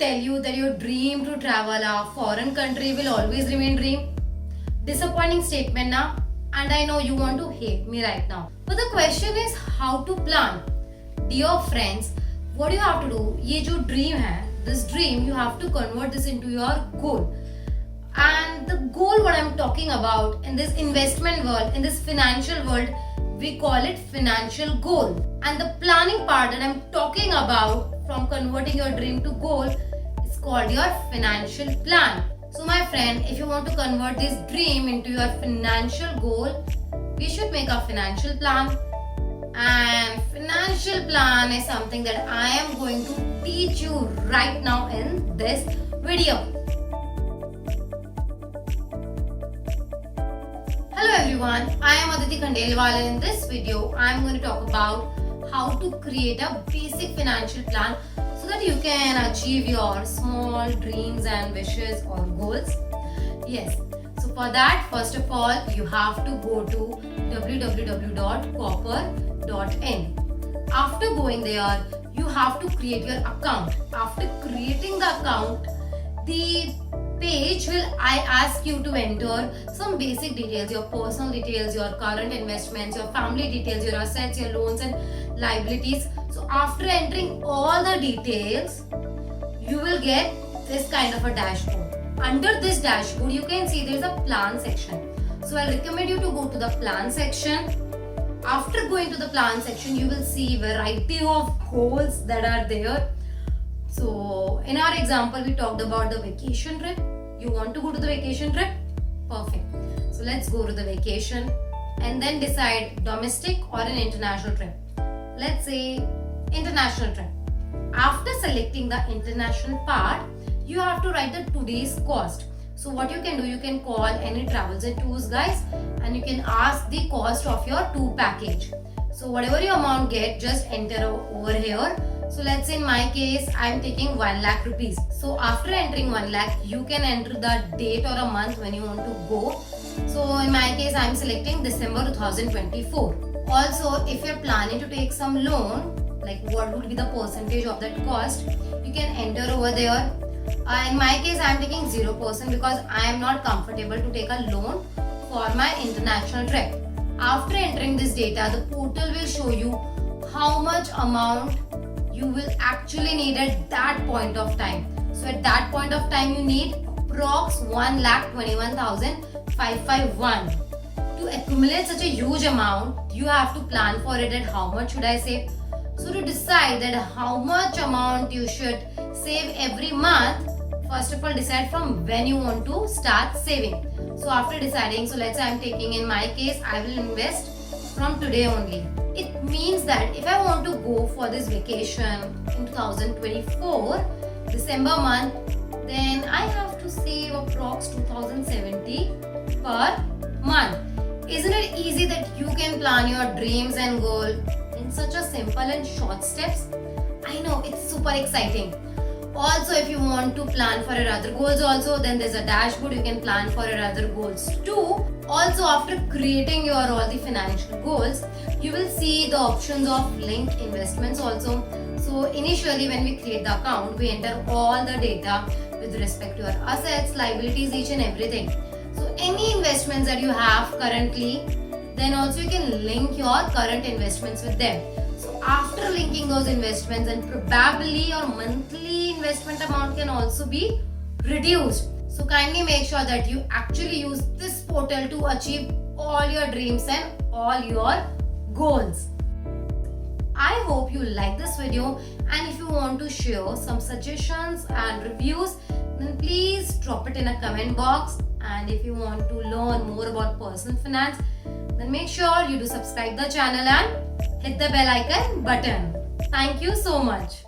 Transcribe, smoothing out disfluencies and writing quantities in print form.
tell you that your dream to travel a foreign country will always remain dream? Disappointing statement now, and I know you want to hate me right now. But the question is how to plan. Dear friends, what you have to do, ये जो dream है, this dream you have to convert this into your goal. And the goal what I'm talking about in this investment world, in this financial world, we call it financial goal. And the planning part that I'm talking about from converting your dream to goal is called your financial plan. So my friend, if you want to convert this dream into your financial goal, we should make a financial plan. And financial plan is something that I am going to teach you right now in this video. Hello everyone, I am Aditi Khandelwal, and in this video I am going to talk about how to create a basic financial plan so that you can achieve your small dreams and wishes or goals. Yes, so for that, first of all, you have to go to www.copper.in. After going there, you have to create your account. After creating the account, the page will ask you to enter some basic details, your personal details, your current investments, your family details, your assets, your loans and liabilities. So after entering all the details, you will get this kind of a dashboard. Under this dashboard, you can see there is a plan section. So I recommend you to go to the plan section. After going to the plan section, you will see variety of goals that are there. So in our example, we talked about the vacation trip. You want to go to the vacation trip? Perfect. So let's go to the vacation and then decide domestic or an international trip. Let's say international trip. After selecting the international part, you have to write the today's cost. So what you can do, you can call any travels and tours guys and you can ask the cost of your tour package. So whatever your amount get, just enter over here. So let's say in my case, I am taking 1 lakh rupees. So after entering 1 lakh, you can enter the date or a month when you want to go. So in my case, I am selecting December 2024. Also, if you're planning to take some loan, like what would be the percentage of that cost, you can enter over there. In my case, I am taking 0% because I am not comfortable to take a loan for my international trip. After entering this data, the portal will show you how much amount you will actually need at that point of time. So at that point of time, you need approx 1,21,551. To accumulate such a huge amount, you have to plan for it and how much should I save. So to decide that how much amount you should save every month, first of all decide from when you want to start saving. So after deciding, so let's say I'm taking, in my case, I will invest from today only. It means that if I want to go for this vacation in 2024, December month, then I have to save approx 2070 per month. Isn't it easy that you can plan your dreams and goals in such a simple and short steps? I know, it's super exciting. Also, if you want to plan for your other goals also, then there's a dashboard, you can plan for your other goals too. Also, after creating your all the financial goals, you will see the options of linked investments also. So initially when we create the account, we enter all the data with respect to your assets, liabilities, each and everything. So any investments that you have currently, then also you can link your current investments with them. So after linking those investments, and probably your monthly investment amount can also be reduced. So kindly make sure that you actually use this portal to achieve all your dreams and all your goals. I hope you like this video, and if you want to share some suggestions and reviews, then please drop it in a comment box. And if you want to learn more about personal finance, then make sure you do subscribe the channel and hit the bell icon button. Thank you so much.